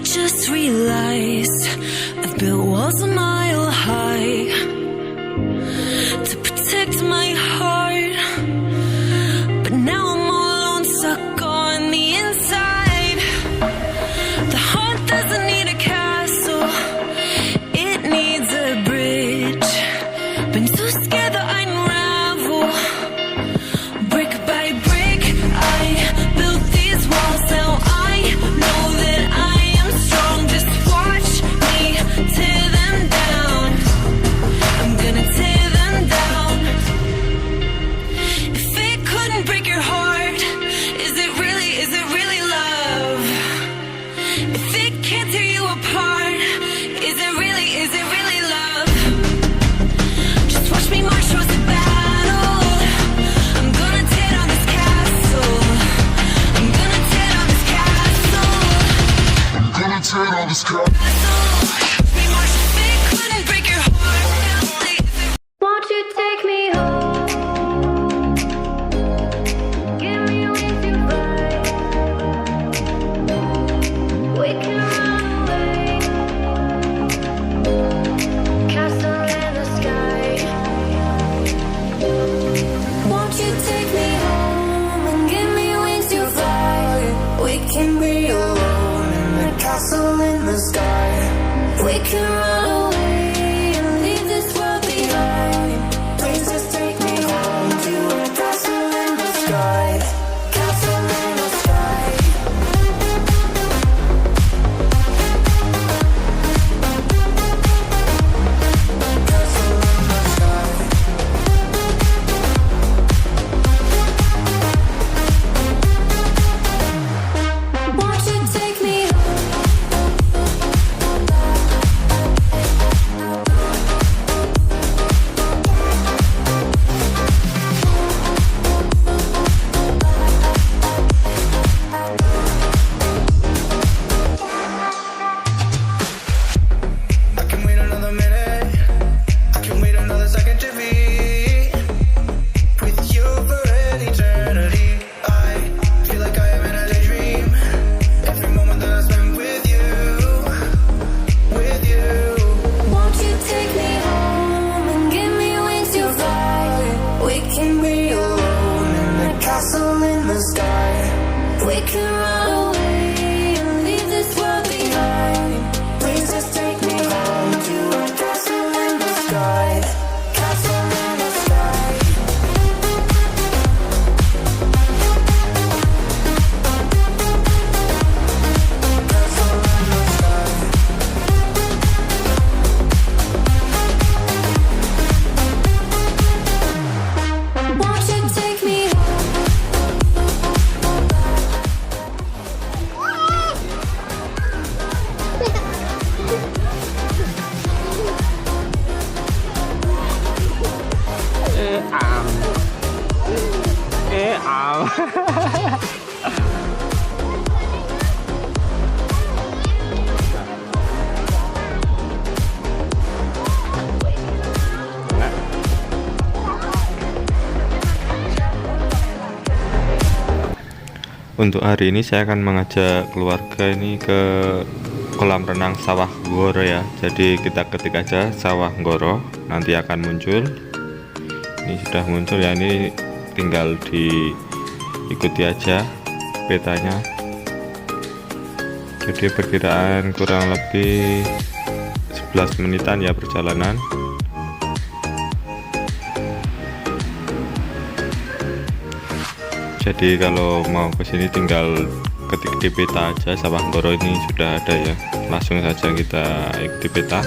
Just realized I've built walls a mile high to protect my heart, but now I'm all alone, stuck on the inside. The heart doesn't need a castle, it needs a bridge. Been too scared that I'd unravel. Brick by brick I built these walls. Now I know that I am strong. Just watch me tear them down. I'm gonna tear them down. If it couldn't break your heart, is it really love? If it can't tear you apart, is it really love? Just watch me march towards the battle. I'm gonna tear down this castle. I'm gonna tear down this castle. I'm gonna tear down this castle. Watch me march. If it couldn't break your heart, won't you take me home? Give me wings to fly. We can run away. Castle in the sky. Won't you take me home and give me wings to fly? We can be alone in the castle in the sky. We can run away and leave this world behind. Please just take me home to a castle in the sky. Castle in the sky. Castle in the sky. Won't you take me home? I can wait another minute. I can wait another second to be with you for an eternity. I feel like I am in a daydream. Every moment that I spend with you, with you. Won't you take me home and give me wings to fly? We can be alone in the castle in the sky. We can run away and leave this world behind. Please just take me home to a castle in the sky. Castle in the sky. Castle in the sky. Won't you take me home? Untuk hari ini saya akan mengajak keluarga ini ke kolam renang sawah nggoro ya. Jadi kita ketik aja sawah nggoro, nanti akan muncul. Ini sudah muncul ya, ini tinggal diikuti aja petanya. Jadi perkiraan kurang lebih 11 menitan ya perjalanan. Jadi kalau mau ke sini tinggal ketik di peta aja, sawah nggoro ini sudah ada ya. Langsung saja kita ikuti peta.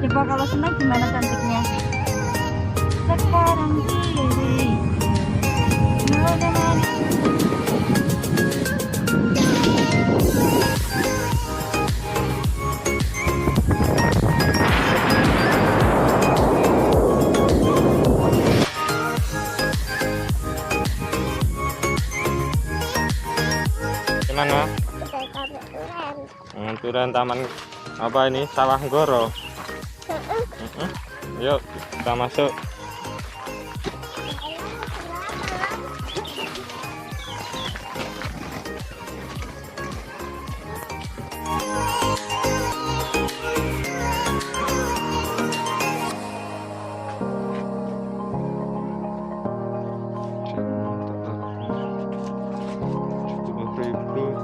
Coba kalau senang gimana cantiknya? Sekarang kiri. Gimana? Turan taman apa ini? Sawah nggoro. Yuk kita masuk.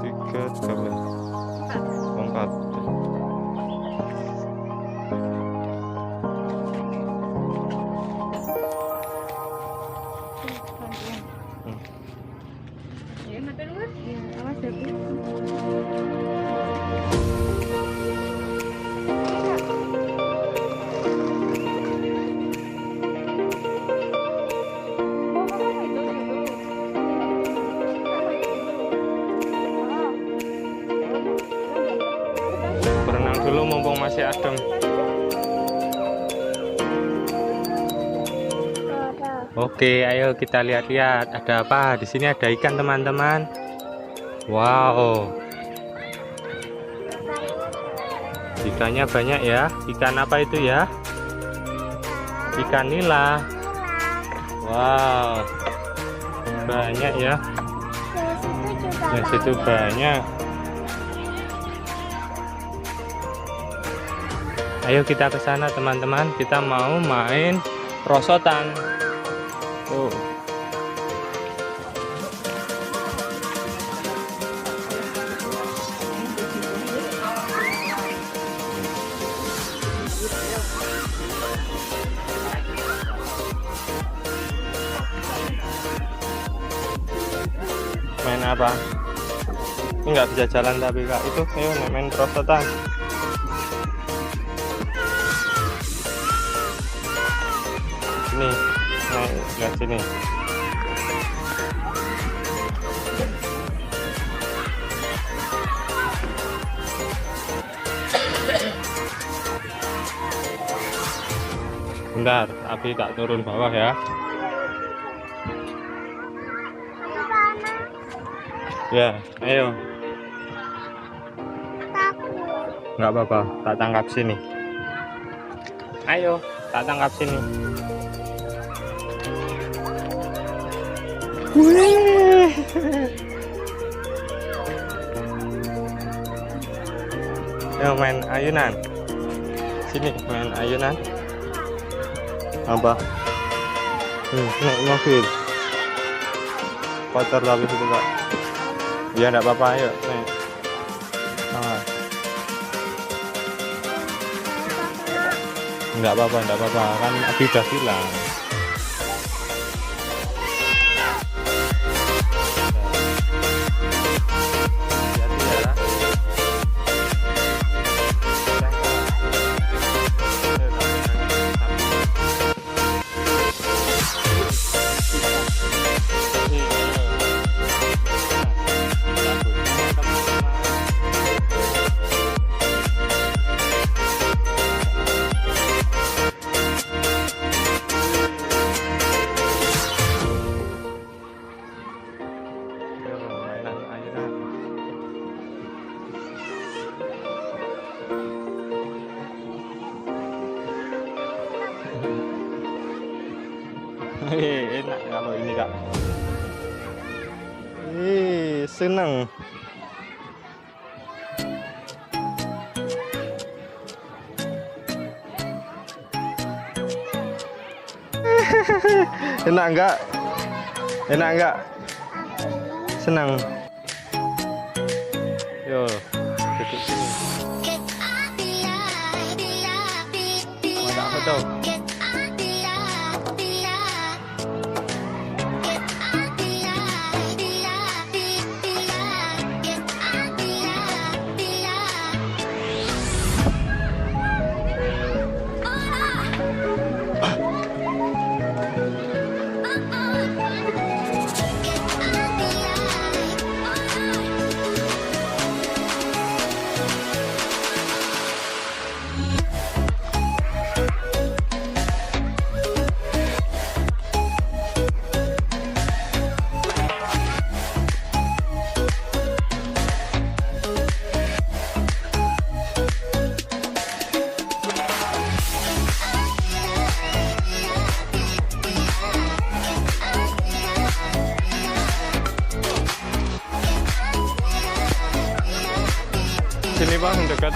Tiket 4. Berenang dulu mumpung masih adem. Oke, ayo kita lihat-lihat ada apa. Di sini ada ikan, teman-teman. Wow. Ikannya banyak ya. Ikan apa itu ya? Ikan nila. Wow. Banyak ya. Di situ banyak. Ayo kita ke sana, teman-teman. Kita mau main prosotan. Tuh. Main apa? Ini nggak bisa jalan tapi kak. Itu ayo main prosotan. Sini, naik lihat sini. Bentar, tapi tak turun bawah ya. Ya, ayo. Nggak apa-apa, tak tangkap sini. Ayo, tak tangkap sini. Wih. Ayo main ayunan. Sini main ayunan. Apa? Naik mobil. Kotor tapi itu kak. Ya enggak apa-apa, ayo naik. Enggak apa-apa kan Abi udah bilang. seneng. Enak enggak? Enak enggak? Senang. Yo, duduk sini. Foto. Sini bang, dekat.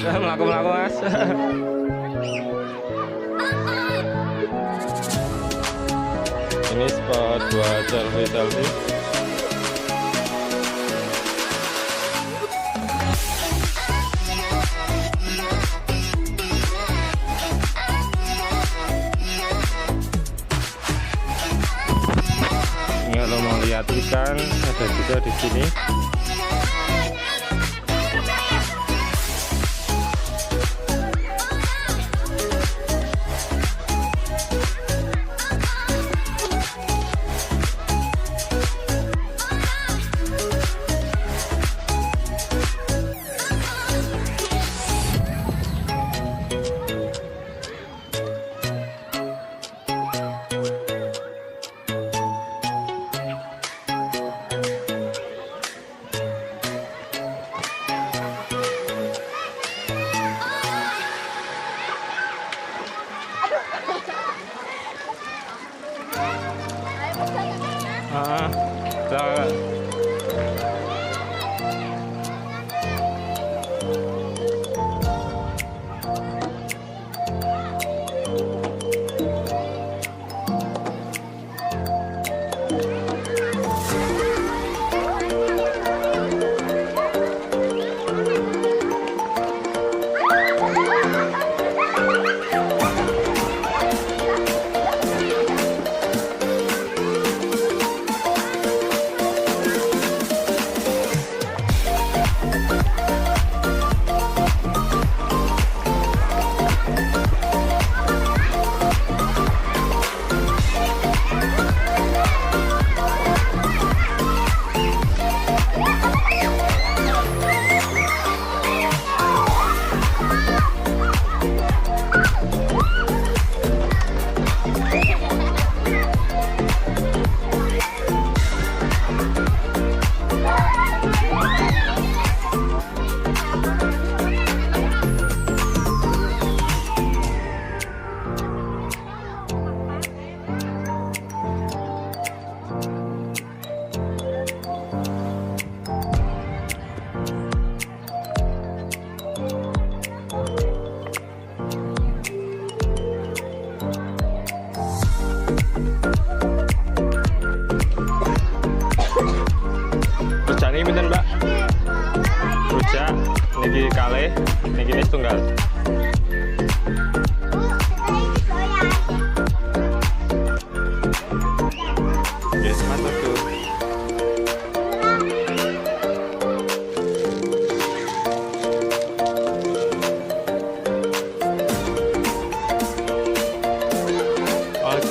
Melaku-melaku mas. Ini spot buat selfie. Kalau mau lihat ikan ada juga di sini.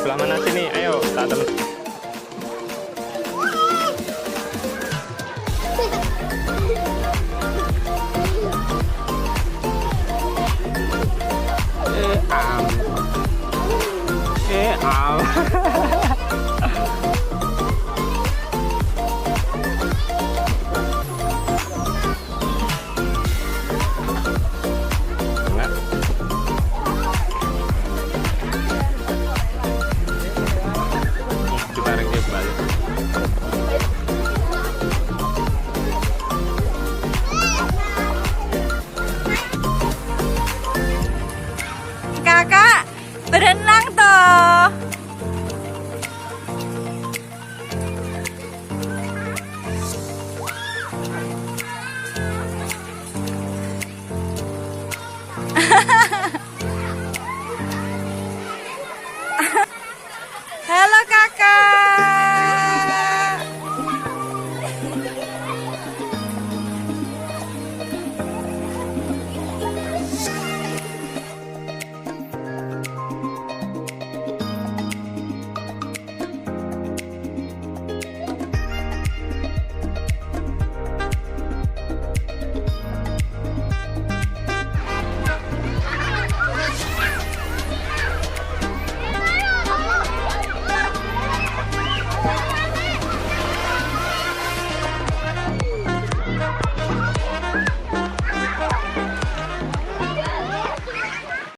sebelah mana sini? Ayo, tak temen. Kita ringkih balik. Kakak berenang toh. Halo kakak.